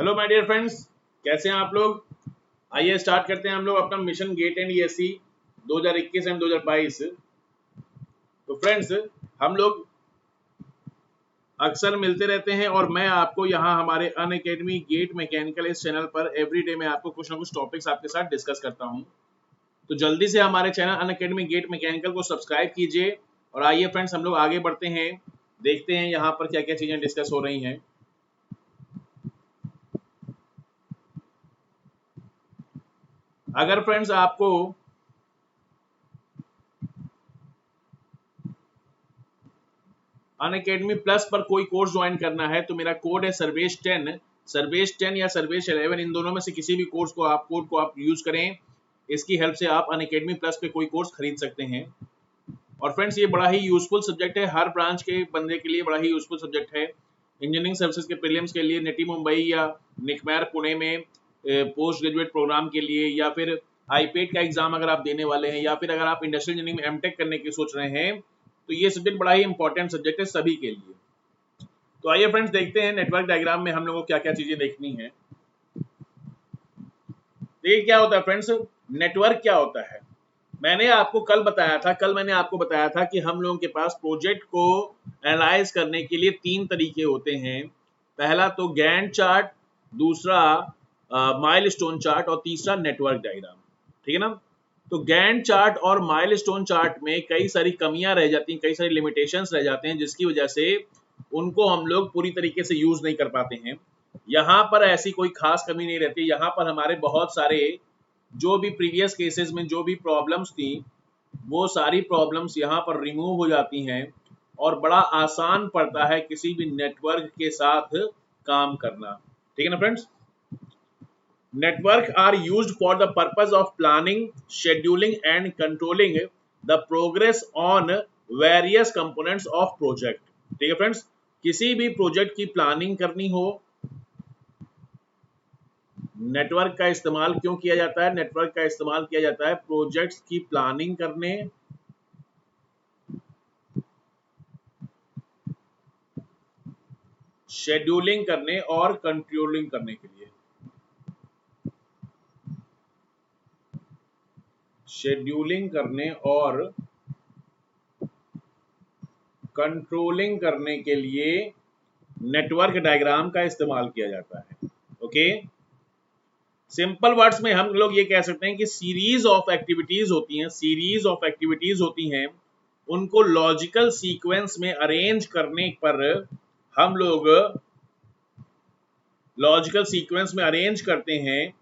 Hello my dear friends, कैसे हैं आप लोग। आइए स्टार्ट करते हैं हम लोग अपना mission GATE and ESC 2021 and 2022। तो फ्रेंड्स, हम लोग अक्सर मिलते रहते हैं और मैं आपको यहाँ हमारे अनअकैडमी गेट मैकेनिकल इस चैनल पर एवरीडे में आपको कुछ ना कुछ टॉपिक्स आपके साथ डिस्कस करता हूँ। तो जल्दी से हमारे चैनल अनअकैडमी गेट मैकेनिकल को सब्सक्राइब कीजिए और आइए फ्रेंड्स हम लोग आगे बढ़ते हैं, देखते हैं यहाँ पर क्या क्या चीज़ें डिस्कस हो रही हैं। अगर फ्रेंड्स आपको अनअकैडमी प्लस पर कोई कोर्स ज्वाइन करना है तो मेरा कोड है सर्वेश 10 या सर्वेश 11, इन दोनों में से किसी भी कोर्स को कोड को आप यूज करें। इसकी हेल्प से आप अनअकैडमी प्लस पे कोई कोर्स खरीद सकते हैं। और फ्रेंड्स, ये बड़ा ही यूजफुल सब्जेक्ट है, हर ब्रांच के बंदे के लिए बड़ा ही यूजफुल सब्जेक्ट है। इंजीनियरिंग सर्विसेज के प्रीलिम्स के लिए नेटी मुंबई या निकमैर पुणे में पोस्ट ग्रेजुएट प्रोग्राम के लिए, या फिर आईपेट का एग्जाम अगर आप देने वाले हैं, या फिर अगर आप इंडस्ट्रियल इंजीनियरिंग में एमटेक करने की सोच रहे हैं, तो ये सब्जेक्ट बड़ा ही इंपॉर्टेंट सब्जेक्ट है सभी के लिए। तो आइए फ्रेंड्स देखते हैं नेटवर्क डायग्राम में हम लोगों को क्या क्या चीजें देखनी है। देखिए क्या होता है फ्रेंड्स, नेटवर्क क्या होता है। मैंने आपको कल मैंने आपको बताया था कि हम लोगों के पास प्रोजेक्ट को एनालाइज करने के लिए तीन तरीके होते हैं। पहला तो गैंट चार्ट, दूसरा माइलस्टोन चार्ट और तीसरा नेटवर्क डायग्राम। ठीक है ना। तो गैंट चार्ट और माइलस्टोन चार्ट में कई सारी कमियां रह जाती हैं, कई सारी लिमिटेशंस रह जाते हैं, जिसकी वजह से उनको हम लोग पूरी तरीके से यूज नहीं कर पाते हैं। यहाँ पर ऐसी कोई खास कमी नहीं रहती। यहाँ पर हमारे बहुत सारे जो भी प्रीवियस केसेस में जो भी प्रॉब्लम्स थी, वो सारी प्रॉब्लम्स यहाँ पर रिमूव हो जाती हैं और बड़ा आसान पड़ता है किसी भी नेटवर्क के साथ काम करना। ठीक है ना friends. Network are used for the purpose of planning, scheduling and controlling the progress on various components of project। ठीक है फ्रेंड्स, किसी भी प्रोजेक्ट की प्लानिंग करनी हो, नेटवर्क का इस्तेमाल क्यों किया जाता है। नेटवर्क का इस्तेमाल किया जाता है प्रोजेक्ट्स की प्लानिंग करने, शेड्यूलिंग करने और कंट्रोलिंग करने के लिए। शेड्यूलिंग करने और कंट्रोलिंग करने के लिए नेटवर्क डायग्राम का इस्तेमाल किया जाता है। ओके, सिंपल वर्ड्स में हम लोग ये कह सकते हैं कि सीरीज ऑफ एक्टिविटीज होती हैं, उनको लॉजिकल सीक्वेंस में अरेंज करने पर हम लोग लॉजिकल सीक्वेंस में अरेंज करते हैं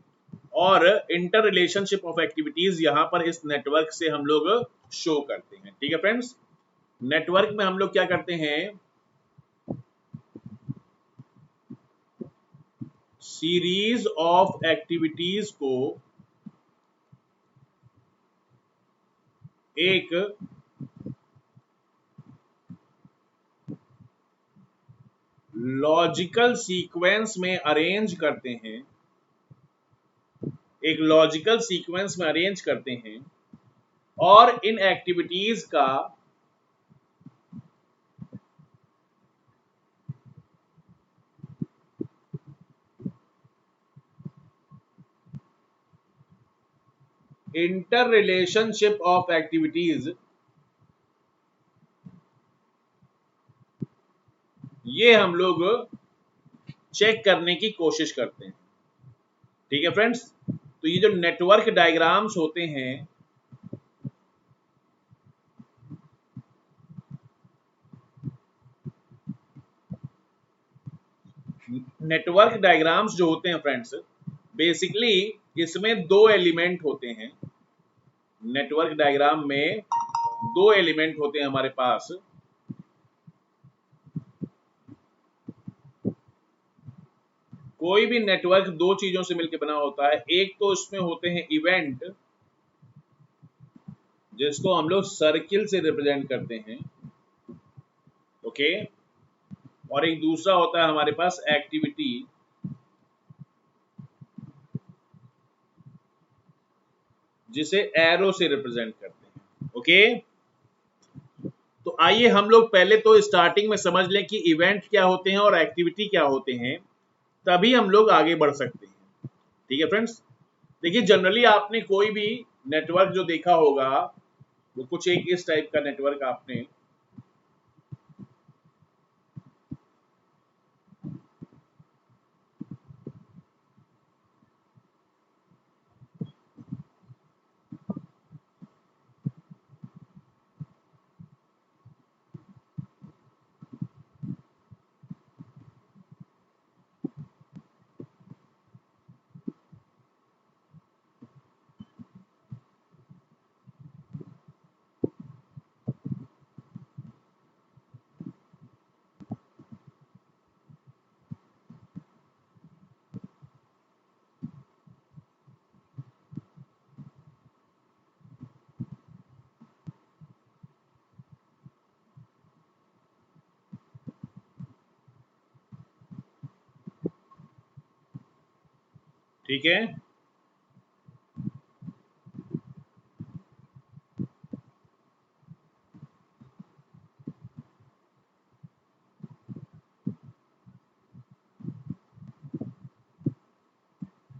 और इंटर रिलेशनशिप ऑफ एक्टिविटीज यहां पर इस नेटवर्क से हम लोग शो करते हैं। ठीक है फ्रेंड्स, नेटवर्क में हम लोग क्या करते हैं, सीरीज ऑफ एक्टिविटीज को एक लॉजिकल सीक्वेंस में अरेंज करते हैं, और इन एक्टिविटीज का इंटर रिलेशनशिप ऑफ एक्टिविटीज, ये हम लोग चेक करने की कोशिश करते हैं। ठीक है फ्रेंड्स, तो ये जो नेटवर्क डायग्राम्स होते हैं, नेटवर्क डायग्राम्स जो होते हैं फ्रेंड्स, बेसिकली इसमें दो एलिमेंट होते हैं। नेटवर्क डायग्राम में दो एलिमेंट होते हैं हमारे पास। कोई भी नेटवर्क दो चीजों से मिलकर बना होता है। एक तो इसमें होते हैं इवेंट, जिसको हम लोग सर्किल से रिप्रेजेंट करते हैं। ओके, और एक दूसरा होता है हमारे पास एक्टिविटी, जिसे एरो से रिप्रेजेंट करते हैं। ओके, तो आइए हम लोग पहले तो स्टार्टिंग में समझ लें कि इवेंट क्या होते हैं और एक्टिविटी क्या होते हैं। तभी हम लोग आगे बढ़ सकते हैं। ठीक है फ्रेंड्स, देखिए जनरली आपने कोई भी नेटवर्क जो देखा होगा वो कुछ एक इस टाइप का नेटवर्क आपने ठीक है।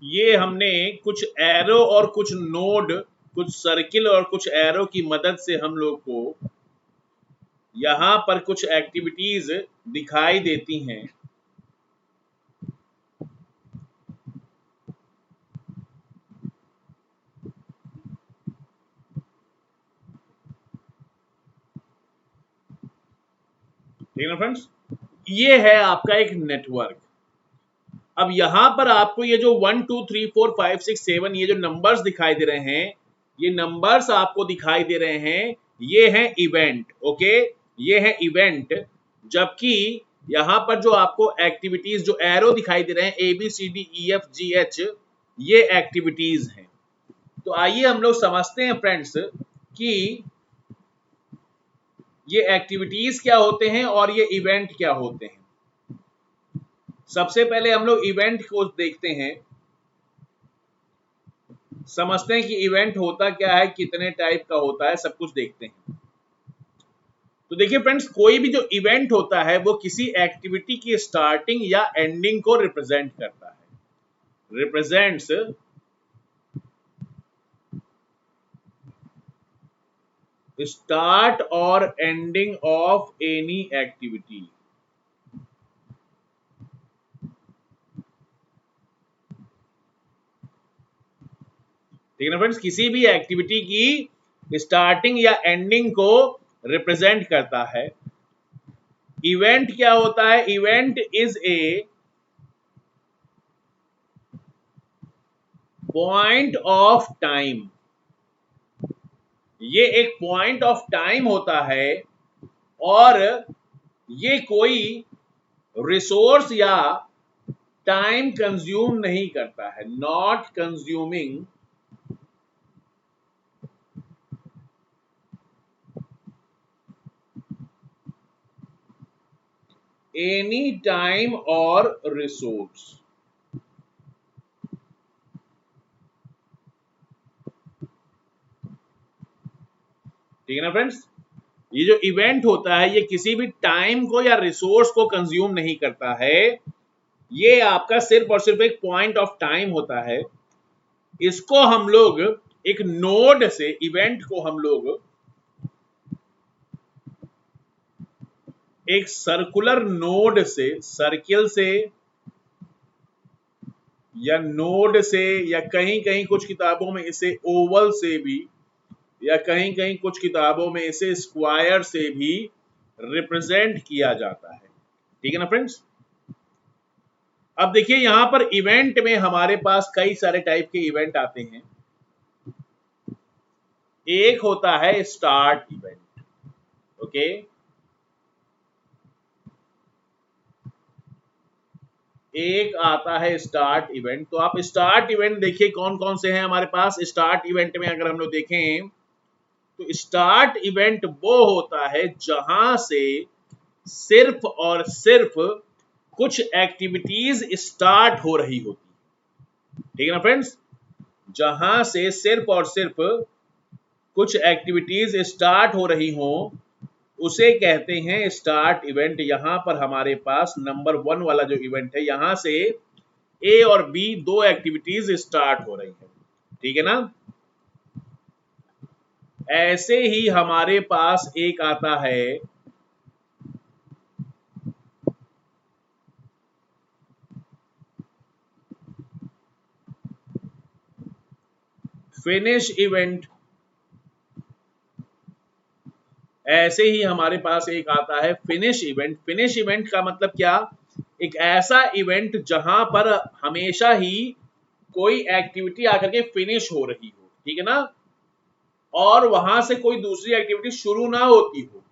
ये हमने कुछ एरो और कुछ नोड, कुछ सर्किल और कुछ एरो की मदद से हम लोग को यहाँ पर कुछ एक्टिविटीज दिखाई देती हैं। ठीक है ना फ्रेंड्स, ये है आपका एक नेटवर्क। अब यहां पर आपको ये जो 1 2 3 4 5 6 7 ये जो नंबर्स दिखाई दे रहे हैं, ये नंबर्स आपको दिखाई दे रहे हैं, ये है इवेंट। ओके, ये है इवेंट। जबकि यहां पर जो आपको एक्टिविटीज जो एरो दिखाई दे रहे हैं ABCDEFGH, ये एक्टिविटीज हैं। तो आइए हम लोग समझते हैं फ्रेंड्स कि ये एक्टिविटीज क्या होते हैं और ये इवेंट क्या होते हैं। सबसे पहले हम लोग इवेंट को देखते हैं, समझते हैं कि इवेंट होता क्या है, कितने टाइप का होता है, सब कुछ देखते हैं। तो देखिए फ्रेंड्स, कोई भी जो इवेंट होता है वो किसी एक्टिविटी की स्टार्टिंग या एंडिंग को रिप्रेजेंट करता है। रिप्रेजेंट्स स्टार्ट और एंडिंग ऑफ एनी एक्टिविटी। ठीक है ना फ्रेंड्स, किसी भी एक्टिविटी की स्टार्टिंग या एंडिंग को रिप्रेजेंट करता है। इवेंट क्या होता है? Event is a point of time. ये एक पॉइंट ऑफ टाइम होता है और ये कोई रिसोर्स या टाइम कंज्यूम नहीं करता है। नॉट कंज्यूमिंग एनी टाइम और रिसोर्स। ठीक है ना फ्रेंड्स, ये जो इवेंट होता है ये किसी भी टाइम को या रिसोर्स को कंज्यूम नहीं करता है। ये आपका सिर्फ और सिर्फ एक पॉइंट ऑफ टाइम होता है। इसको हम लोग एक नोड से, इवेंट को हम लोग एक सर्कुलर नोड से, सर्किल से या नोड से, या कहीं कहीं कुछ किताबों में इसे ओवल से भी, या कहीं कहीं कुछ किताबों में इसे स्क्वायर से भी रिप्रेजेंट किया जाता है। ठीक है ना फ्रेंड्स, अब देखिए यहां पर इवेंट में हमारे पास कई सारे टाइप के इवेंट आते हैं। एक होता है स्टार्ट इवेंट। ओके, एक आता है स्टार्ट इवेंट। तो आप स्टार्ट इवेंट देखिए कौन कौन से हैं हमारे पास। स्टार्ट इवेंट में अगर हम लोग देखें तो स्टार्ट इवेंट वो होता है जहां से सिर्फ और सिर्फ कुछ एक्टिविटीज स्टार्ट हो रही होती। ठीक है ना फ्रेंड्स, जहां से सिर्फ और सिर्फ कुछ एक्टिविटीज स्टार्ट हो रही हो उसे कहते हैं स्टार्ट इवेंट। यहां पर हमारे पास नंबर 1 वाला जो इवेंट है, यहां से ए और बी दो एक्टिविटीज स्टार्ट हो रही है, ठीक है ना। ऐसे ही हमारे पास एक आता है फिनिश इवेंट। ऐसे ही हमारे पास एक आता है फिनिश इवेंट। फिनिश इवेंट का मतलब क्या, एक ऐसा इवेंट जहां पर हमेशा ही कोई एक्टिविटी आकर के फिनिश हो रही हो, ठीक है ना, और वहां से कोई दूसरी एक्टिविटी शुरू ना होती हो।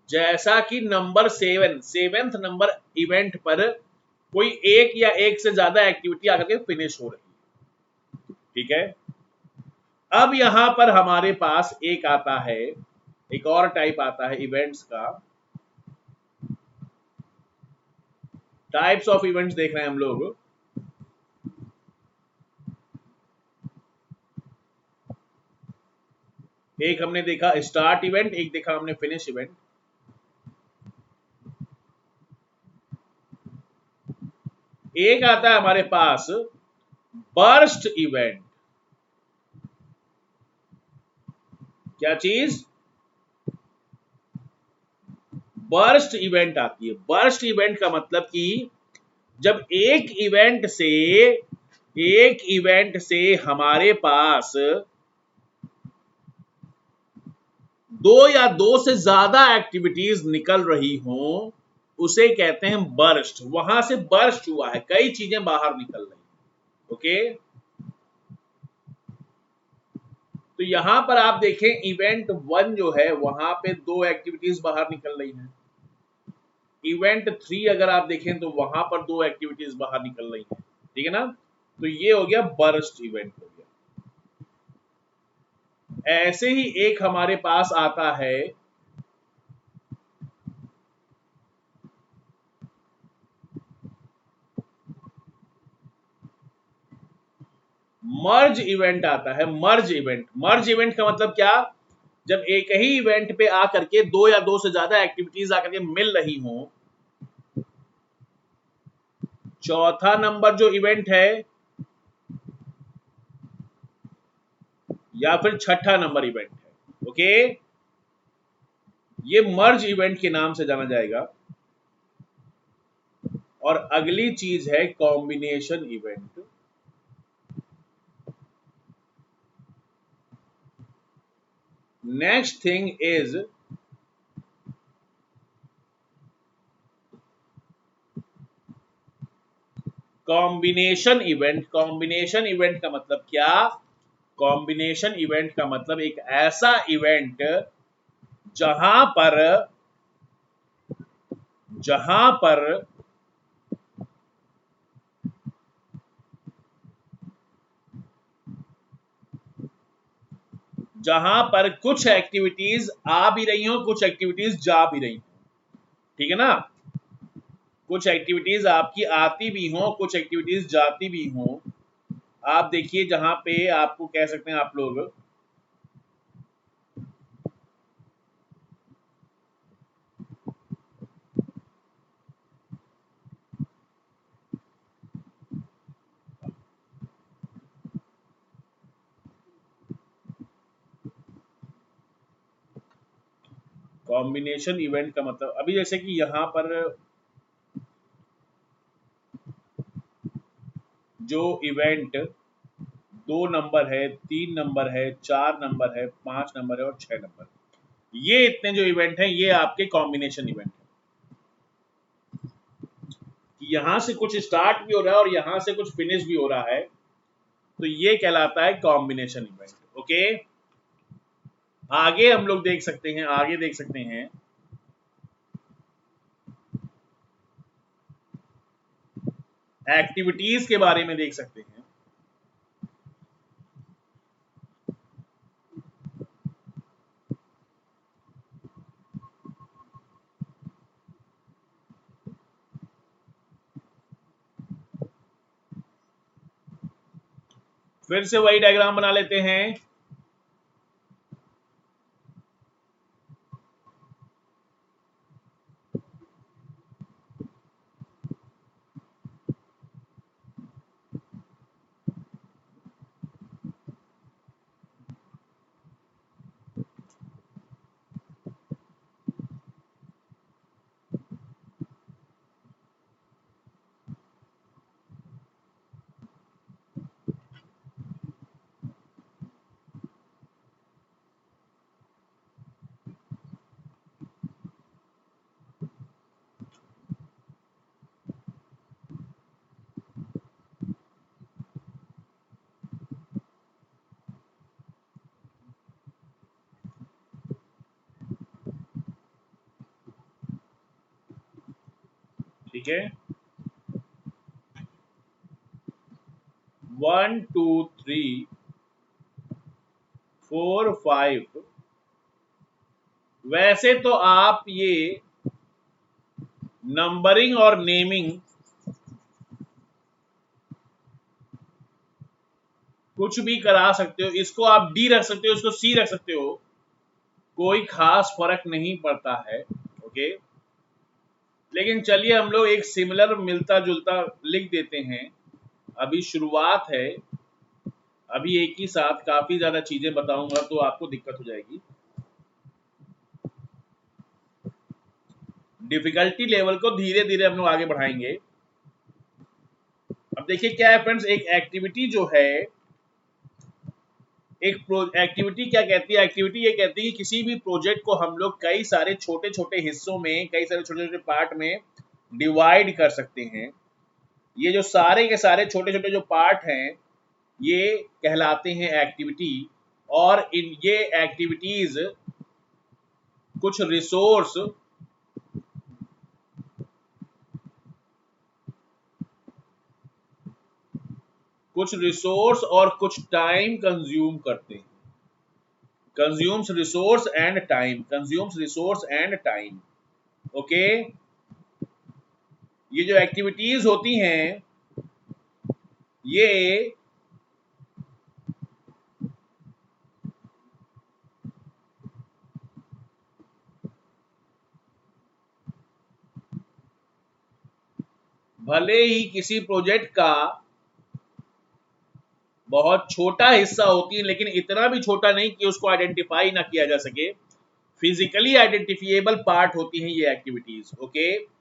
जैसा कि नंबर 7 नंबर इवेंट पर कोई एक या एक से ज्यादा एक्टिविटी आकर के फिनिश हो रही है, ठीक है। अब यहां पर हमारे पास एक आता है, एक और टाइप आता है इवेंट्स का। टाइप्स ऑफ इवेंट्स देख रहे हैं हम लोग। एक हमने देखा स्टार्ट इवेंट, एक देखा हमने फिनिश इवेंट। एक आता है हमारे पास बर्स्ट इवेंट। क्या चीज, बर्स्ट इवेंट आती है। बर्स्ट इवेंट का मतलब कि जब एक इवेंट से हमारे पास दो या दो से ज्यादा एक्टिविटीज निकल रही हों, उसे कहते हैं बर्स्ट। वहां से बर्स्ट हुआ है, कई चीजें बाहर निकल रही, ओके। तो यहां पर आप देखें इवेंट 1 जो है वहां पे दो एक्टिविटीज बाहर निकल रही हैं। इवेंट 3 अगर आप देखें तो वहां पर दो एक्टिविटीज बाहर निकल रही हैं, ठीक है ना। तो ये हो गया बर्स्ट इवेंट हो गया। ऐसे ही एक हमारे पास आता है मर्ज इवेंट आता है। मर्ज इवेंट, मर्ज इवेंट का मतलब क्या, जब एक ही इवेंट पे आकर के दो या दो से ज्यादा एक्टिविटीज आकर के मिल रही हों। चौथा नंबर जो इवेंट है या फिर छठा नंबर इवेंट है, ओके, ये मर्ज इवेंट के नाम से जाना जाएगा। और अगली चीज है combination event. Next thing is combination event. Combination event का मतलब क्या, कॉम्बिनेशन इवेंट का मतलब एक ऐसा इवेंट जहां पर जहां पर जहां पर कुछ एक्टिविटीज आ भी रही हो, कुछ एक्टिविटीज जा भी रही हो, ठीक है ना। कुछ एक्टिविटीज आपकी आती भी हो, कुछ एक्टिविटीज जाती भी हो। आप देखिए जहां पे आपको कह सकते हैं आप लोग, कॉम्बिनेशन इवेंट का मतलब अभी जैसे कि यहां पर जो इवेंट 2 नंबर है, 3 नंबर है, 4 नंबर है, 5 नंबर है और 6 नंबर, ये इतने जो इवेंट हैं ये आपके कॉम्बिनेशन इवेंट है। कि यहां से कुछ स्टार्ट भी हो रहा है और यहां से कुछ फिनिश भी हो रहा है, तो ये कहलाता है कॉम्बिनेशन इवेंट, ओके। आगे हम लोग देख सकते हैं, आगे देख सकते हैं एक्टिविटीज के बारे में देख सकते हैं। फिर से वही डायग्राम बना लेते हैं। ठीक है, 1 2 3 4 5। वैसे तो आप ये नंबरिंग और नेमिंग कुछ भी करा सकते हो, इसको आप डी रख सकते हो, इसको सी रख सकते हो, कोई खास फर्क नहीं पड़ता है। ओके, लेकिन चलिए हम लोग एक सिमिलर मिलता जुलता लिख देते हैं। अभी शुरुआत है, अभी एक ही साथ काफी ज्यादा चीजें बताऊंगा तो आपको दिक्कत हो जाएगी। डिफिकल्टी लेवल को धीरे धीरे हम लोग आगे बढ़ाएंगे। अब देखिए क्या है फ्रेंड्स, एक एक्टिविटी जो है, एक एक्टिविटी क्या कहती है, एक्टिविटी ये कहती है कि किसी भी प्रोजेक्ट को हम लोग कई सारे छोटे छोटे हिस्सों में, कई सारे छोटे छोटे पार्ट में डिवाइड कर सकते हैं। ये जो सारे के सारे छोटे छोटे जो पार्ट हैं ये कहलाते हैं एक्टिविटी। और इन ये एक्टिविटीज कुछ रिसोर्स और कुछ टाइम कंज्यूम करते हैं। Consumes resource and time, consumes resource and time. Okay, ये जो एक्टिविटीज होती हैं ये भले ही किसी प्रोजेक्ट का बहुत छोटा हिस्सा होती है, लेकिन इतना भी छोटा नहीं कि उसको आइडेंटिफाई ना किया जा सके। फिजिकली आइडेंटिफिएबल पार्ट होती हैं ये एक्टिविटीज। ओके,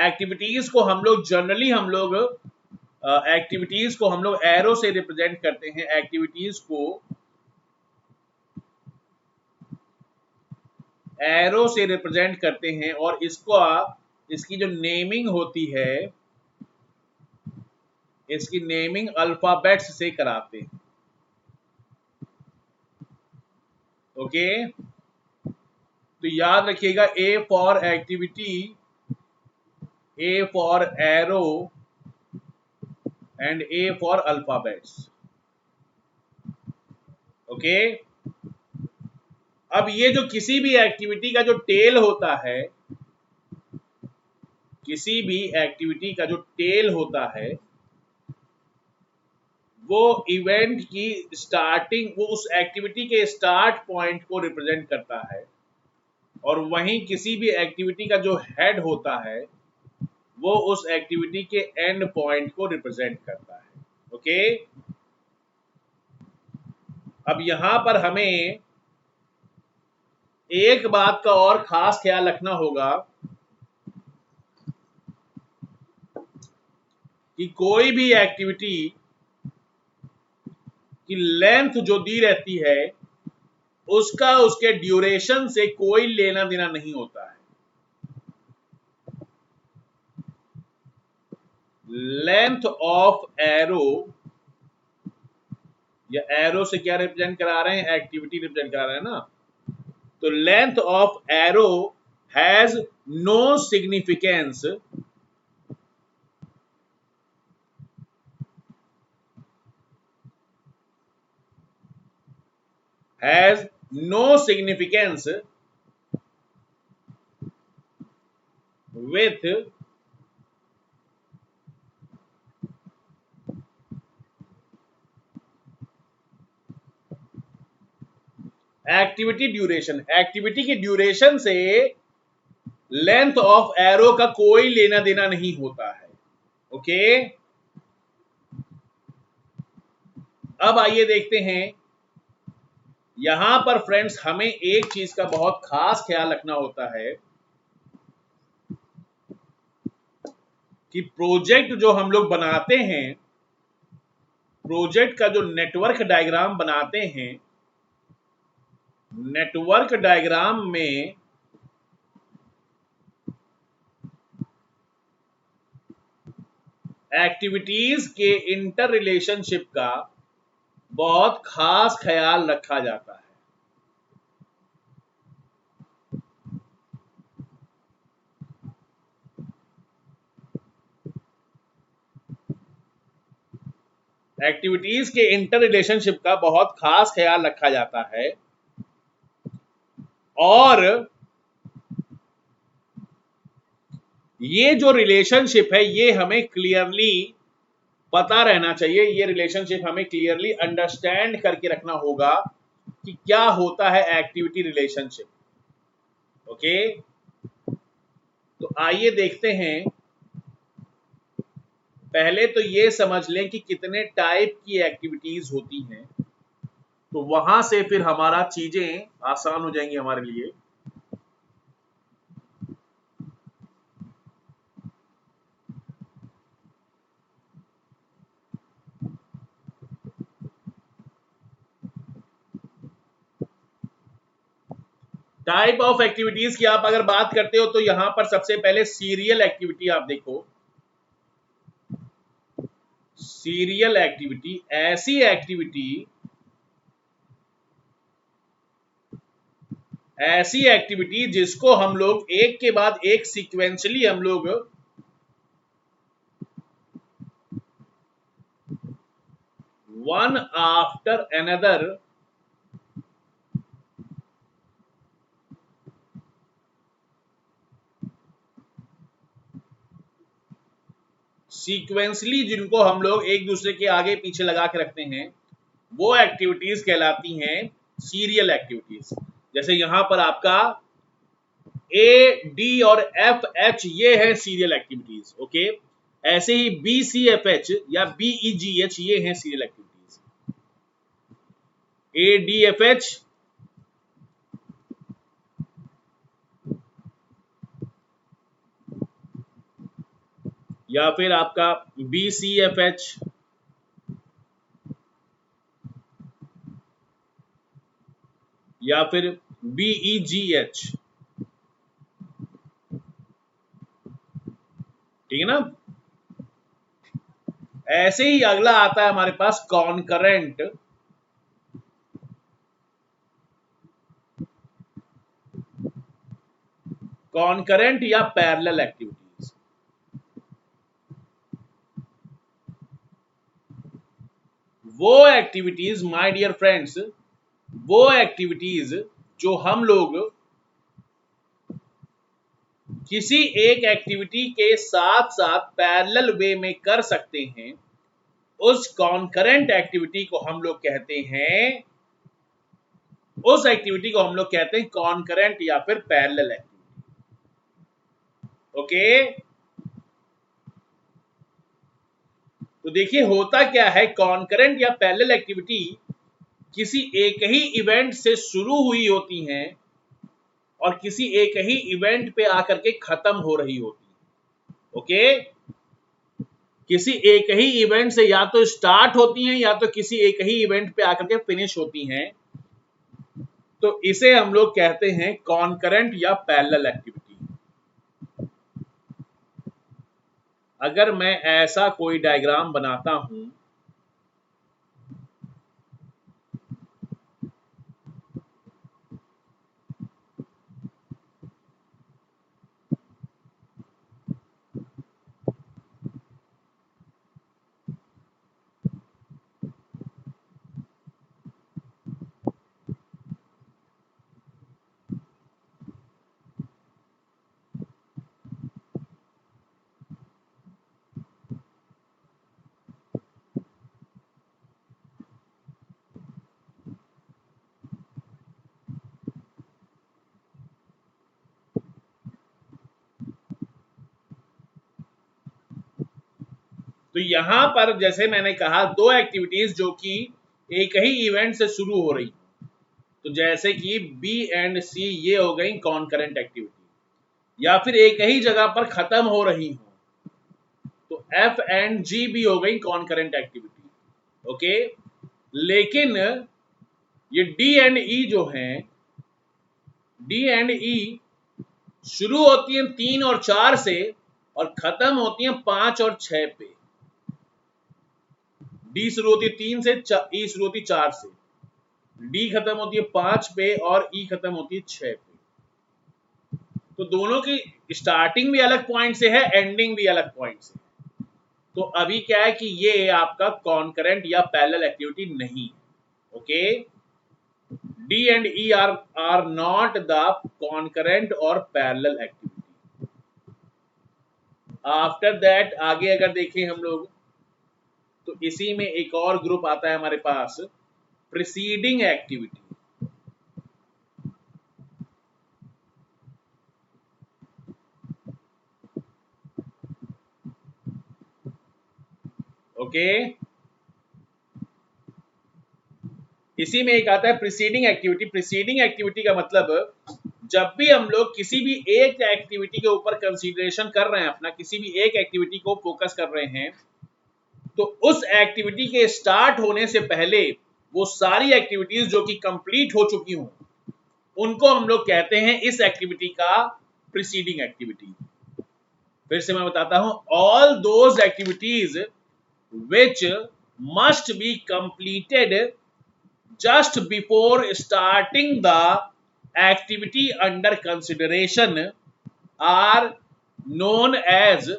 एक्टिविटीज को हम लोग जनरली एक्टिविटीज को हम लोग एरो से रिप्रेजेंट करते हैं। एक्टिविटीज को एरो से रिप्रेजेंट करते हैं और इसकी जो नेमिंग होती है, इसकी नेमिंग अल्फाबेट्स से कराते हैं। ओके, तो याद रखिएगा, A for activity, A for aero and A for alphabets. Okay, अब ये जो किसी भी एक्टिविटी का जो टेल होता है, किसी भी एक्टिविटी का जो टेल होता है वो इवेंट की स्टार्टिंग, वो उस एक्टिविटी के स्टार्ट पॉइंट को रिप्रेजेंट करता है। और वहीं किसी भी एक्टिविटी का जो हेड होता है वो उस एक्टिविटी के एंड पॉइंट को रिप्रेजेंट करता है। ओके, अब यहां पर हमें एक बात का और खास ख्याल रखना होगा कि कोई भी एक्टिविटी की लेंथ जो दी रहती है उसका उसके ड्यूरेशन से कोई लेना देना नहीं होता है। लेंथ ऑफ एरो, या एरो से क्या रिप्रेजेंट करा रहे हैं, एक्टिविटी रिप्रेजेंट करा रहे हैं ना, तो length of arrow has no significance, has no significance with activity duration. Activity की ड्यूरेशन से लेंथ ऑफ एरो का कोई लेना देना नहीं होता है। ओके, अब आइए देखते हैं, यहां पर फ्रेंड्स हमें एक चीज का बहुत खास ख्याल रखना होता है कि प्रोजेक्ट जो हम लोग बनाते हैं, प्रोजेक्ट का जो नेटवर्क डायग्राम बनाते हैं, नेटवर्क डायग्राम में एक्टिविटीज के इंटर रिलेशनशिप का बहुत खास ख्याल रखा जाता है। एक्टिविटीज के इंटर रिलेशनशिप का बहुत खास ख्याल रखा जाता है और ये जो रिलेशनशिप है ये हमें क्लियरली पता रहना चाहिए, ये रिलेशनशिप हमें क्लियरली अंडरस्टैंड करके रखना होगा कि क्या होता है एक्टिविटी रिलेशनशिप। ओके, तो आइए देखते हैं। पहले तो ये समझ लें कि कितने टाइप की एक्टिविटीज होती हैं, तो वहां से फिर हमारा चीजें आसान हो जाएंगी हमारे लिए। टाइप ऑफ एक्टिविटीज की आप अगर बात करते हो तो यहां पर सबसे पहले सीरियल एक्टिविटी आप देखो। सीरियल एक्टिविटी ऐसी एक्टिविटी जिसको हम लोग एक के बाद एक सीक्वेंशली हम लोग वन आफ्टर अनदर सीक्वेंसली जिनको हम लोग एक दूसरे के आगे पीछे लगा के रखते हैं, वो एक्टिविटीज कहलाती हैं सीरियल एक्टिविटीज। जैसे यहां पर आपका ए डी और एफ एच ये है सीरियल एक्टिविटीज। ओके, ऐसे ही बी सी एफ एच या बी ई जी एच ये हैं serial activities. A D F H या फिर आपका बी सी एफ एच या फिर बीई जी एच, ठीक है ना। ऐसे ही अगला आता है हमारे पास कॉन्करेंट। कॉन्करेंट या पैरेलल एक्टिविटीज। वो एक्टिविटीज माय डियर फ्रेंड्स, वो एक्टिविटीज जो हम लोग किसी एक एक्टिविटी के साथ साथ पैरेलल वे में कर सकते हैं, उस कॉन्करेंट एक्टिविटी को हम लोग कहते हैं, उस एक्टिविटी को हम लोग कहते हैं कॉन्करेंट या फिर पैरेलल एक्टिविटी। ओके, तो देखिए होता क्या है, कॉन्करेंट या पैरेलल एक्टिविटी किसी एक ही इवेंट से शुरू हुई होती हैं और किसी एक ही इवेंट पे आकर के खत्म हो रही होती है। ओके, किसी एक ही इवेंट से या तो स्टार्ट होती हैं या तो किसी एक ही इवेंट पे आकर के फिनिश होती हैं, तो इसे हम लोग कहते हैं कॉन्करेंट या पैरेलल एक्टिविटी। अगर मैं ऐसा कोई डायग्राम बनाता हूं, तो यहां पर जैसे मैंने कहा दो एक्टिविटीज जो कि एक ही इवेंट से शुरू हो रही, तो जैसे कि बी एंड सी ये हो गई कॉन्करेंट एक्टिविटी, या फिर एक ही जगह पर खत्म हो रही हो तो एफ एंड जी भी हो गई कॉन्करेंट एक्टिविटी। ओके, लेकिन ये डी एंड ई जो हैं, डी एंड ई शुरू होती हैं 3 और 4 से और खत्म होती हैं 5 और 6 पे। डी शुरू होती है 3 से, ई शुरू होती है 4 से, डी खत्म होती है 5 पे और ई खत्म होती है 6 पे। तो दोनों की स्टार्टिंग भी अलग पॉइंट से है, एंडिंग भी अलग पॉइंट से है। तो अभी क्या है कि ये आपका कॉन्करेंट या पैरेलल एक्टिविटी नहीं है। Okay, D and E are not the concurrent or parallel activity. After that आगे अगर देखें हम लोग तो इसी में एक और ग्रुप आता है हमारे पास, प्रीसीडिंग एक्टिविटी। ओके, इसी में एक आता है प्रीसीडिंग एक्टिविटी। प्रीसीडिंग एक्टिविटी का मतलब जब भी हम लोग किसी भी एक एक्टिविटी के ऊपर कंसीडरेशन कर रहे हैं, अपना किसी भी एक एक्टिविटी को फोकस कर रहे हैं, तो उस एक्टिविटी के स्टार्ट होने से पहले वो सारी एक्टिविटीज जो कि कंप्लीट हो चुकी हों उनको हम लोग कहते हैं इस एक्टिविटी का प्रीसीडिंग एक्टिविटी। फिर से मैं बताता हूं, all those activities which must be completed just before starting the activity under consideration are known as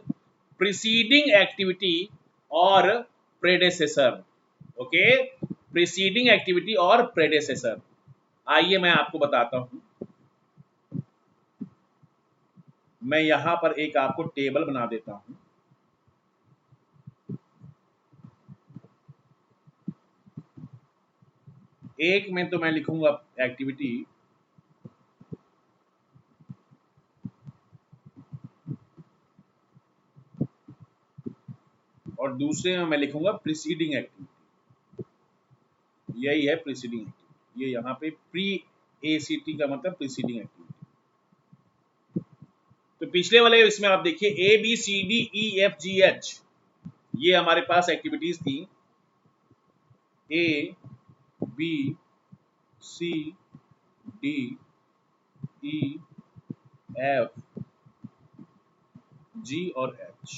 preceding activity or predecessor. Okay, preceding activity और predecessor। आइए मैं आपको बताता हूं, मैं यहां पर एक आपको टेबल बना देता हूं। एक में तो मैं लिखूंगा एक्टिविटी, और दूसरे में मैं लिखूंगा प्रीसीडिंग एक्टिविटी। यही है प्रीसीडिंग एक्टिविटी, ये यहाँ पे प्री ACT का मतलब प्रीसीडिंग एक्टिविटी। तो पिछले वाले इसमें आप देखिए ABCDEFGH, ये हमारे पास एक्टिविटीज थी, ABCDEFG और H।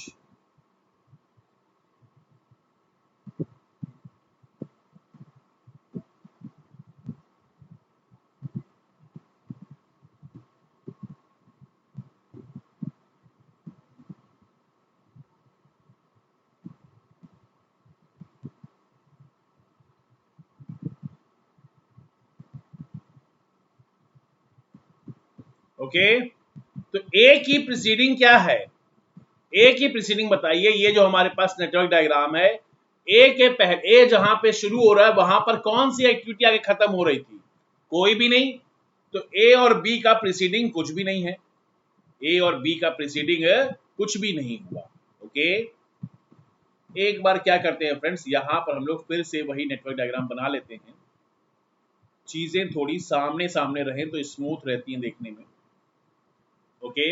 ओके, तो ए की प्रीसीडिंग क्या है? ए की प्रीसीडिंग बताइए। ये जो हमारे पास नेटवर्क डायग्राम है, ए के पहले, ए जहां पे शुरू हो रहा है वहां पर कौन सी एक्टिविटी आगे खत्म हो रही थी? कोई भी नहीं। तो ए और बी का प्रीसीडिंग कुछ भी नहीं है, ए और बी का प्रीसीडिंग कुछ भी नहीं हुआ। ओके, एक बार क्या करते हैं फ्रेंड्स, यहां पर हम लोग फिर से वही नेटवर्क डायग्राम बना लेते हैं, चीजें थोड़ी सामने सामने रहें तो स्मूथ रहती हैं देखने में। ओके,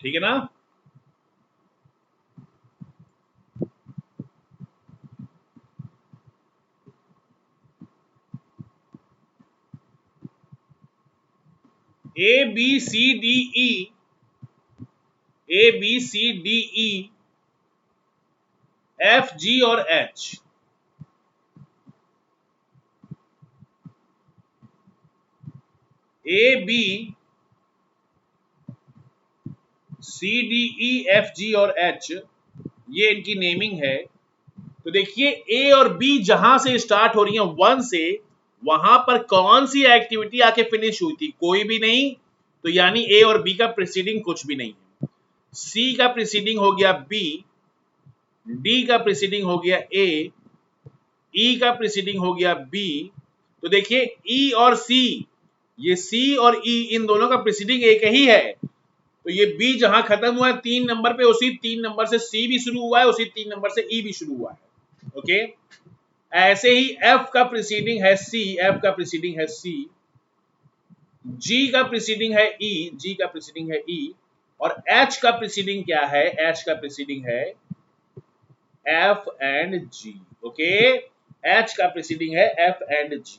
ठीक है ना? ABCDE, FG और H, ABCDEFG और H, ये इनकी नेमिंग है। तो देखिए ए और बी जहां से स्टार्ट हो रही है 1 से, वहां पर कौन सी एक्टिविटी आके फिनिश हुई थी? कोई भी नहीं। तो यानी ए और बी का प्रीसीडिंग कुछ भी नहीं है। सी का प्रीसीडिंग हो गया बी, डी का प्रीसीडिंग हो गया ए, ई का प्रीसीडिंग हो गया बी। तो देखिए ई और सी, ये सी और ई इन दोनों का प्रीसीडिंग एक ही है। तो ये बी जहां खत्म हुआ है 3 नंबर पे, उसी 3 नंबर से सी भी शुरू हुआ है, उसी 3 नंबर से ई भी शुरू हुआ है। ओके, ऐसे ही एफ का प्रीसीडिंग है सी, एफ का प्रीसीडिंग है सी, जी का प्रीसीडिंग है ई, जी का प्रीसीडिंग है ई, और एच का प्रीसीडिंग क्या है, एच का प्रीसीडिंग है F and G. Okay, H का प्रीसीडिंग है एफ एंड जी।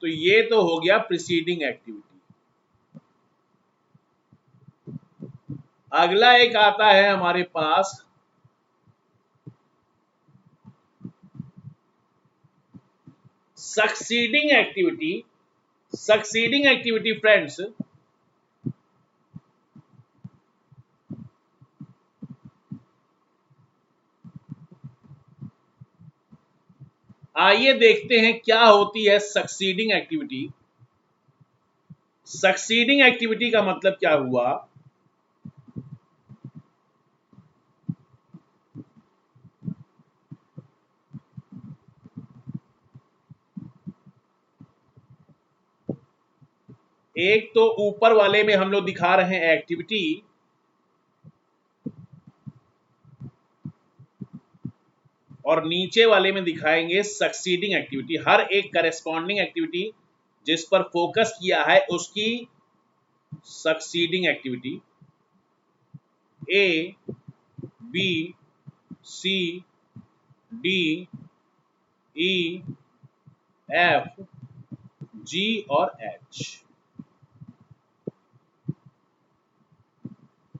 तो ये तो हो गया प्रीसीडिंग एक्टिविटी। अगला एक आता है हमारे पास succeeding activity. Succeeding activity friends, आइए देखते हैं क्या होती है सक्सीडिंग एक्टिविटी। सक्सीडिंग एक्टिविटी का मतलब क्या हुआ, एक तो ऊपर वाले में हम लोग दिखा रहे हैं एक्टिविटी, और नीचे वाले में दिखाएंगे सक्सीडिंग एक्टिविटी। हर एक करेस्पॉन्डिंग एक्टिविटी जिस पर फोकस किया है उसकी सक्सीडिंग एक्टिविटी। ए, बी, सी, डी, ई, एफ, जी और एच।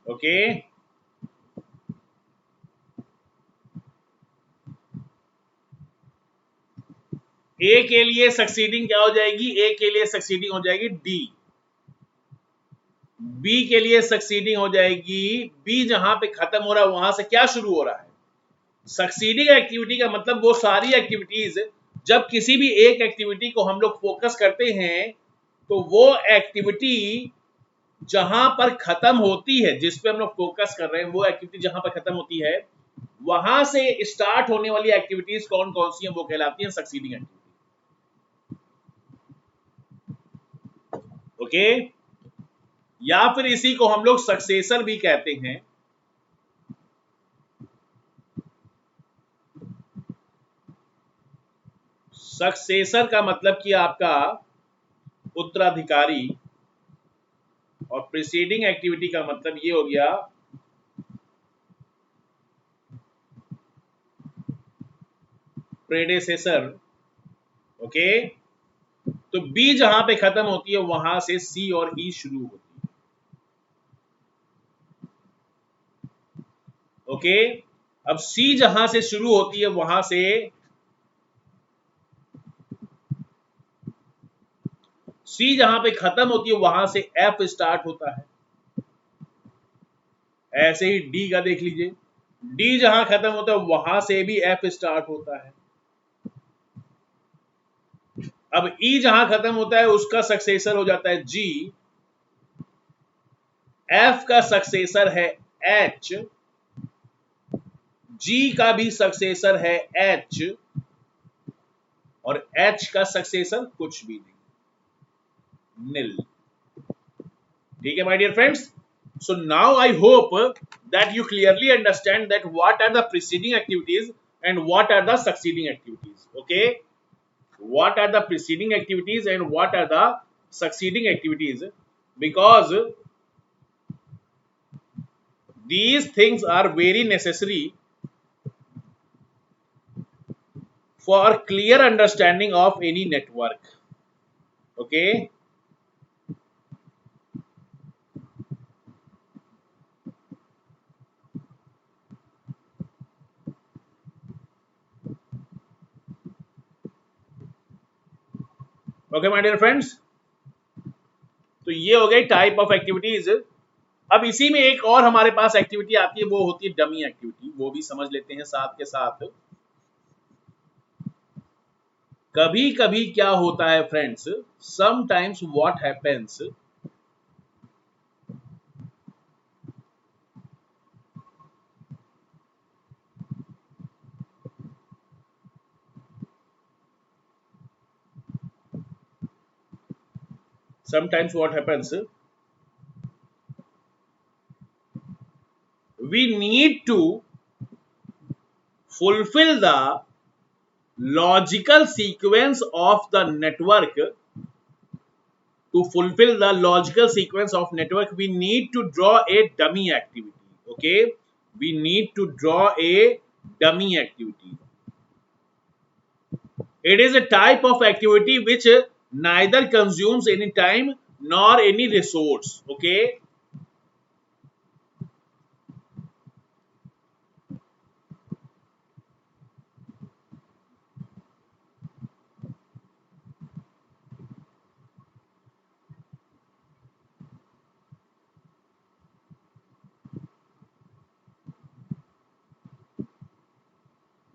ओके, ए के लिए सक्सीडिंग क्या हो जाएगी, ए के लिए सक्सीडिंग हो जाएगी डी। बी के लिए सक्सीडिंग हो जाएगी, बी जहां पे खत्म हो रहा है वहां से क्या शुरू हो रहा है। सक्सीडिंग एक्टिविटी का मतलब वो सारी एक्टिविटीज, जब किसी भी एक एक्टिविटी को हम लोग फोकस करते हैं तो वो एक्टिविटी जहां पर खत्म होती है, जिस पे हम लोग फोकस कर रहे हैं, वो एक्टिविटी जहां पर खत्म होती है वहां से स्टार्ट होने वाली एक्टिविटीज कौन कौन सी हैं, वो कहलाती हैं सक्सीडिंग एक्टिविटी। ओके, या फिर इसी को हम लोग सक्सेसर भी कहते हैं। सक्सेसर का मतलब कि आपका उत्तराधिकारी, और प्रीसीडिंग एक्टिविटी का मतलब ये हो गया प्रेडेसेसर। ओके, तो बी जहां पे खत्म होती है वहां से सी और ई शुरू होती है। ओके, अब सी जहां से शुरू होती है वहां से सी जहां पे खत्म होती है वहां से एफ स्टार्ट होता है। ऐसे ही डी का देख लीजिए, डी जहां खत्म होता है वहां से भी एफ स्टार्ट होता है। अब ई जहां खत्म होता है उसका सक्सेसर हो जाता है जी, एफ का सक्सेसर है एच, जी का भी सक्सेसर है एच, और एच का सक्सेसर कुछ भी नहीं, निल। ठीक है my dear friends, so now I hope that you clearly understand that what are the preceding activities and what are the succeeding activities. Okay, what are the preceding activities and what are the succeeding activities, because these things are very necessary for clear understanding of any network. Okay, okay my dear friends, तो ये हो गई type of activities. अब इसी में एक और हमारे पास एक्टिविटी आती है, वो होती है डमी एक्टिविटी, वो भी समझ लेते हैं साथ के साथ। कभी कभी क्या होता है friends, sometimes what happens, sometimes what happens, we need to fulfill the logical sequence of the network. To fulfill the logical sequence of network, we need to draw a dummy activity. Okay, we need to draw a dummy activity. It is a type of activity which neither consumes any time nor any resource. Okay,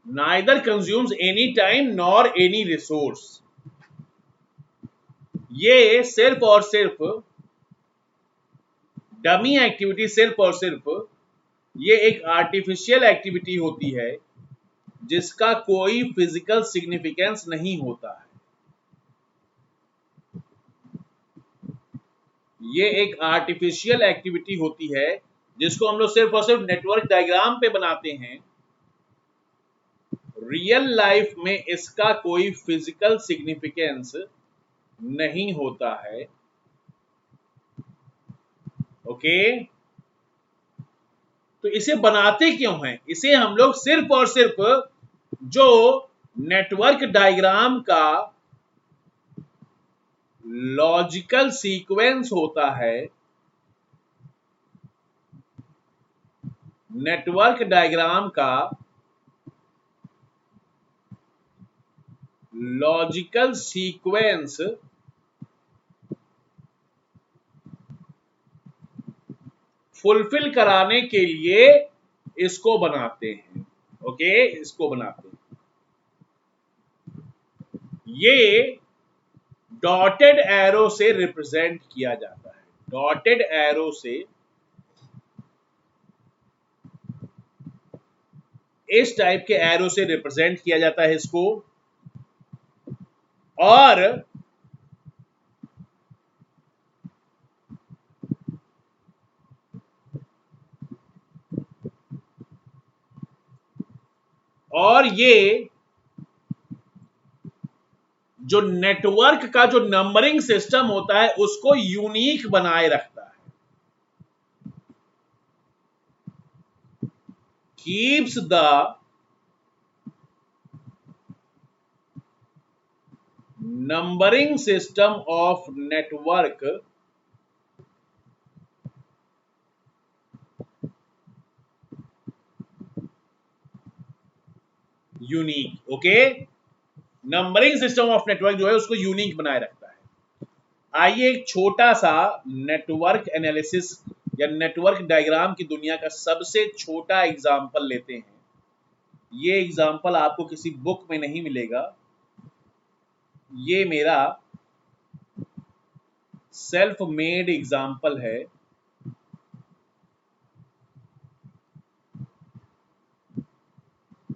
neither consumes any time nor any resource. ये सिर्फ और सिर्फ dummy activity, सिर्फ और सिर्फ ये एक artificial activity होती है जिसका कोई फिजिकल सिग्निफिकेंस नहीं होता है। ये एक आर्टिफिशियल एक्टिविटी होती है जिसको हम लोग सिर्फ और सिर्फ नेटवर्क डायग्राम पे बनाते हैं। रियल लाइफ में इसका कोई फिजिकल सिग्निफिकेंस नहीं होता है। ओके, तो इसे बनाते क्यों हैं? इसे हम लोग सिर्फ और सिर्फ जो नेटवर्क डायग्राम का लॉजिकल सीक्वेंस होता है, नेटवर्क डायग्राम का लॉजिकल सीक्वेंस फुलफिल कराने के लिए इसको बनाते हैं। ओके, इसको बनाते हैं। ये डॉटेड एरो से रिप्रेजेंट किया जाता है। डॉटेड एरो से इस टाइप के एरो से रिप्रेजेंट किया जाता है इसको। और ये जो नेटवर्क का जो नंबरिंग सिस्टम होता है उसको यूनिक बनाए रखता है। Keeps the numbering system of network unique. Okay, numbering system of network जो है उसको यूनिक बनाए रखता है। आइए एक छोटा सा नेटवर्क एनालिसिस या नेटवर्क डायग्राम की दुनिया का सबसे छोटा एग्जांपल लेते हैं। ये एग्जांपल आपको किसी बुक में नहीं मिलेगा, ये मेरा सेल्फ मेड एग्जांपल है।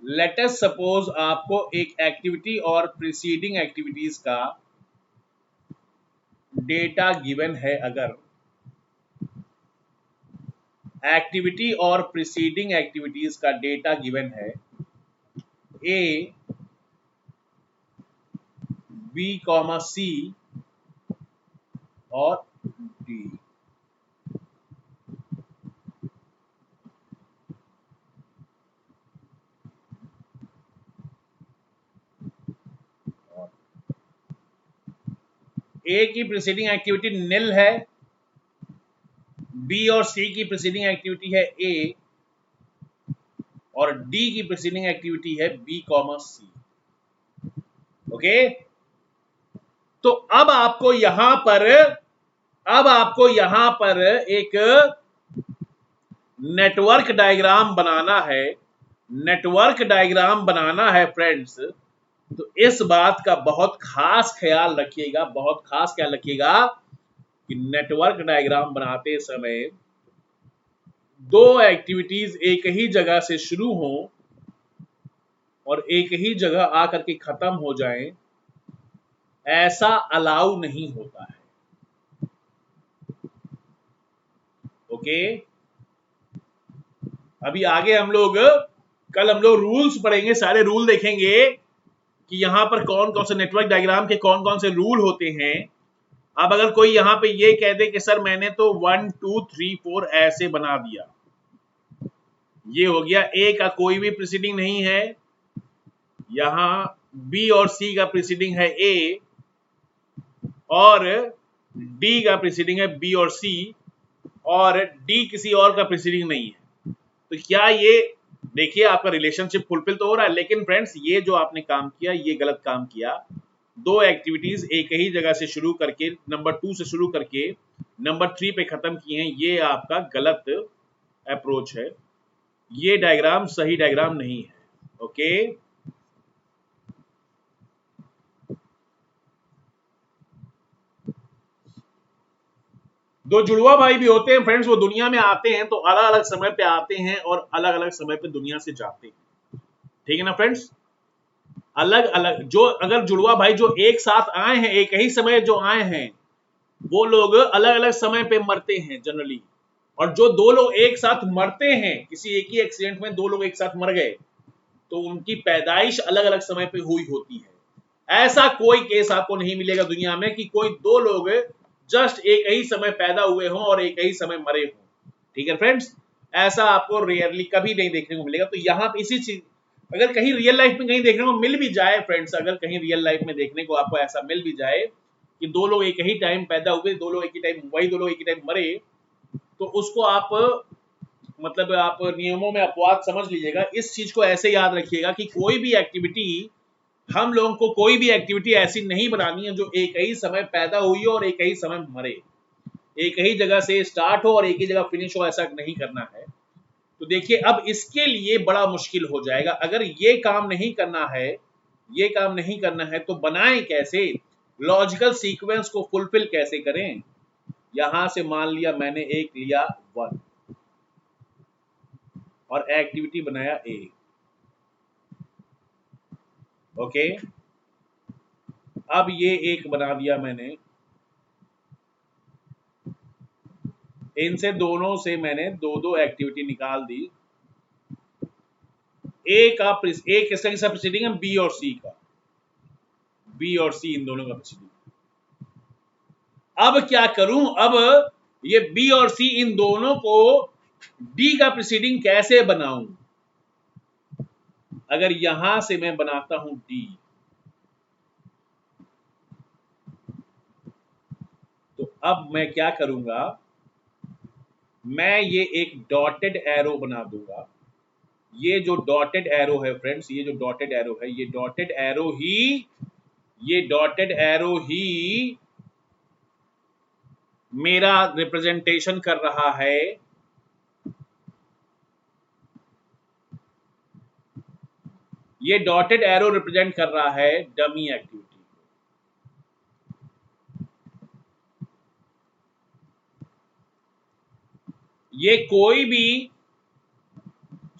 लेट अस सपोज आपको एक एक्टिविटी और प्रीसीडिंग एक्टिविटीज का डेटा गिवन है। अगर एक्टिविटी और प्रीसीडिंग एक्टिविटीज का डेटा गिवन है ए, बी कॉमा सी और डी। ए की प्रीसीडिंग एक्टिविटी निल है, बी और सी की प्रीसीडिंग एक्टिविटी है ए और डी की प्रीसीडिंग एक्टिविटी है बी कॉमा सी। ओके, तो अब आपको यहां पर एक नेटवर्क डायग्राम बनाना है। नेटवर्क डायग्राम बनाना है फ्रेंड्स, तो इस बात का बहुत खास ख्याल रखिएगा, बहुत खास ख्याल रखिएगा कि नेटवर्क डायग्राम बनाते समय दो एक्टिविटीज एक ही जगह से शुरू हो और एक ही जगह आकर के खत्म हो जाएं, ऐसा अलाउ नहीं होता है। ओके, अभी आगे हम लोग कल हम लोग रूल्स पढ़ेंगे, सारे रूल देखेंगे कि यहाँ पर कौन कौन से नेटवर्क डायग्राम के कौन कौन से रूल होते हैं। अब अगर कोई यहाँ पे ये कह दे कि सर मैंने तो 1 2 3 4 ऐसे बना दिया, ये हो गया ए का कोई भी प्रीसीडिंग नहीं है, यहाँ बी और सी का प्रीसीडिंग है ए और डी का प्रीसीडिंग है बी और सी और डी किसी और का प्रीसीडिंग नहीं है। तो क्या ये देखिए आपका रिलेशनशिप फुलफिल तो हो रहा है, लेकिन फ्रेंड्स ये जो आपने काम किया ये गलत काम किया। दो एक्टिविटीज एक ही जगह से शुरू करके नंबर 2 से शुरू करके नंबर 3 पे खत्म किए हैं, ये आपका गलत अप्रोच है, ये डायग्राम सही डायग्राम नहीं है। ओके, दो जुड़वा भाई भी होते हैं फ्रेंड्स, वो दुनिया में आते हैं तो अलग अलग समय पे आते हैं और अलग अलग समय पे दुनिया से जाते हैं, ठीक है ना फ्रेंड्स। अलग अलग जो अगर जुड़वा भाई जो एक साथ आए हैं, एक ही समय जो आए हैं, वो लोग अलग अलग समय पे मरते हैं जनरली। और जो दो लोग एक साथ मरते हैं, किसी एक ही एक्सीडेंट में दो लोग एक साथ मर गए, तो उनकी पैदाइश अलग अलग समय पे हुई होती है। ऐसा कोई केस आपको नहीं मिलेगा दुनिया में कि कोई दो लोग जस्ट एक ही समय पैदा हुए हों और एक ही समय मरे हों, ठीक है फ्रेंड्स। ऐसा आपको रेयरली कभी नहीं देखने को मिलेगा। तो यहाँ पे इसी चीज अगर कहीं रियल लाइफ में कहीं देखने को मिल भी जाए फ्रेंड्स, अगर कहीं रियल लाइफ में देखने को आपको ऐसा मिल भी जाए कि दो लोग एक ही टाइम पैदा हुए, दो लोग एक ही टाइम वही दो लोग एक ही टाइम मरे, तो उसको आप मतलब आप नियमों में अपवाद समझ लीजिएगा। इस चीज को ऐसे याद रखिएगा कि कोई भी एक्टिविटी, हम लोगों को कोई भी एक्टिविटी ऐसी नहीं बनानी है जो एक ही समय पैदा हुई हो और एक ही समय मरे, एक ही जगह से स्टार्ट हो और एक ही जगह फिनिश हो, ऐसा नहीं करना है। तो देखिए अब इसके लिए बड़ा मुश्किल हो जाएगा। अगर ये काम नहीं करना है, ये काम नहीं करना है तो बनाएं कैसे, लॉजिकल सीक्वेंस को फुलफिल कैसे करें। यहां से मान लिया मैंने एक लिया 1 और एक्टिविटी बनाया ए, ओके। अब ये एक बना दिया मैंने, इनसे दोनों से मैंने दो दो एक्टिविटी निकाल दी। ए किसका किसका प्रीसीडिंग है, बी और सी का, बी और सी इन दोनों का प्रीसीडिंग। अब क्या करूं, अब ये बी और सी इन दोनों को डी का प्रीसीडिंग कैसे बनाऊं। अगर यहां से मैं बनाता हूं डी, तो अब मैं क्या करूंगा, मैं ये एक डॉटेड एरो बना दूंगा। ये जो डॉटेड एरो है फ्रेंड्स, ये जो डॉटेड एरो है, ये डॉटेड एरो ही, ये डॉटेड एरो ही मेरा रिप्रेजेंटेशन कर रहा है ये डॉटेड एरो रिप्रेजेंट कर रहा है डमी एक्टिविटी। ये कोई भी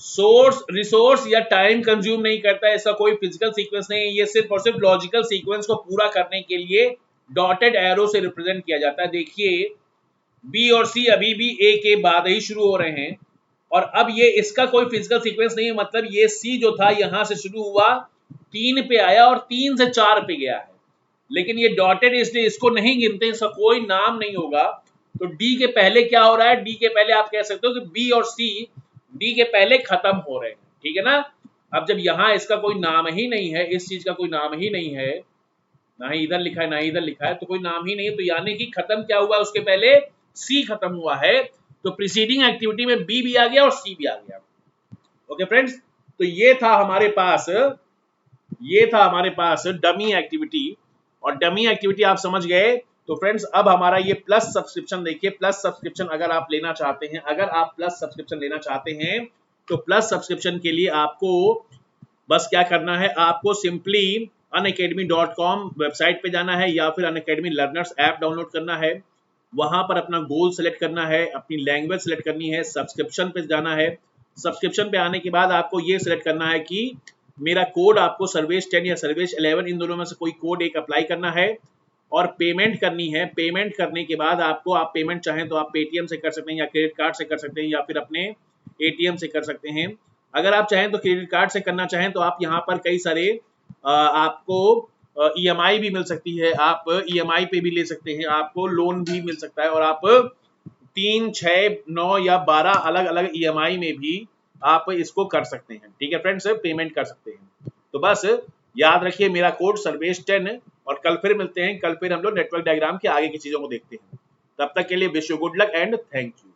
सोर्स, रिसोर्स या टाइम कंज्यूम नहीं करता है, ऐसा कोई फिजिकल सीक्वेंस नहीं है। ये सिर्फ और सिर्फ लॉजिकल सीक्वेंस को पूरा करने के लिए डॉटेड एरो से रिप्रेजेंट किया जाता है। देखिए बी और सी अभी भी ए के बाद ही शुरू हो रहे हैं और अब ये इसका कोई फिजिकल सीक्वेंस नहीं है। मतलब ये सी जो था यहां से शुरू हुआ, 3 पे आया और 3 से 4 पे गया है, लेकिन ये डॉटेड इसलिए इसको नहीं गिनते, इसका कोई नाम नहीं होगा। तो डी के पहले क्या हो रहा है, डी के पहले आप कह सकते हो कि बी और सी डी के पहले खत्म हो रहे हैं, ठीक है ना। अब जब यहां इसका कोई नाम ही नहीं है, इस चीज का कोई नाम ही नहीं है, ना ही इधर लिखा है ना ही इधर लिखा है, तो कोई नाम ही नहीं है, तो यानी कि खत्म क्या हुआ, उसके पहले सी खत्म हुआ है। तो प्रीसीडिंग एक्टिविटी में बी भी आ गया और सी भी आ गया। ओके फ्रेंड्स, तो ये था हमारे पास डमी एक्टिविटी। और डमी एक्टिविटी आप समझ गए। तो फ्रेंड्स अब हमारा ये प्लस सब्सक्रिप्शन देखिए, प्लस सब्सक्रिप्शन अगर आप लेना चाहते हैं, तो प्लस सब्सक्रिप्शन के लिए आपको बस क्या करना है, आपको सिंपली unacademy.com वेबसाइट पे जाना है या फिर अनअकैडमी लर्नर्स ऐप डाउनलोड करना है। वहां पर अपना गोल सेलेक्ट करना है, अपनी लैंग्वेज सेलेक्ट करनी है, सब्सक्रिप्शन पे जाना है। सब्सक्रिप्शन पे आने के बाद आपको ये सिलेक्ट करना है कि मेरा कोड आपको सर्वेश 10 या सर्वेश 11 इन दोनों में से कोई कोड एक अप्लाई करना है और पेमेंट करनी है। पेमेंट करने के बाद आपको, आप पेमेंट चाहें तो आप पेटीएम से कर सकते हैं या क्रेडिट कार्ड से कर सकते हैं या फिर अपने एटीएम से कर सकते हैं। अगर आप चाहें तो क्रेडिट कार्ड से करना चाहें तो आप यहाँ पर कई सारे आपको ईएमआई भी मिल सकती है, आप ईएमआई पे भी ले सकते हैं, आपको लोन भी मिल सकता है और आप 3, 6, 9 या 12 अलग अलग ईएमआई में भी आप इसको कर सकते हैं। ठीक है फ्रेंड्स, पेमेंट कर सकते हैं। तो बस याद रखिए मेरा कोड सर्वेश 10, और कल फिर मिलते हैं। कल फिर हम लोग नेटवर्क डायग्राम के आगे की चीजों को देखते हैं। तब तक के लिए wish you good luck and thank you.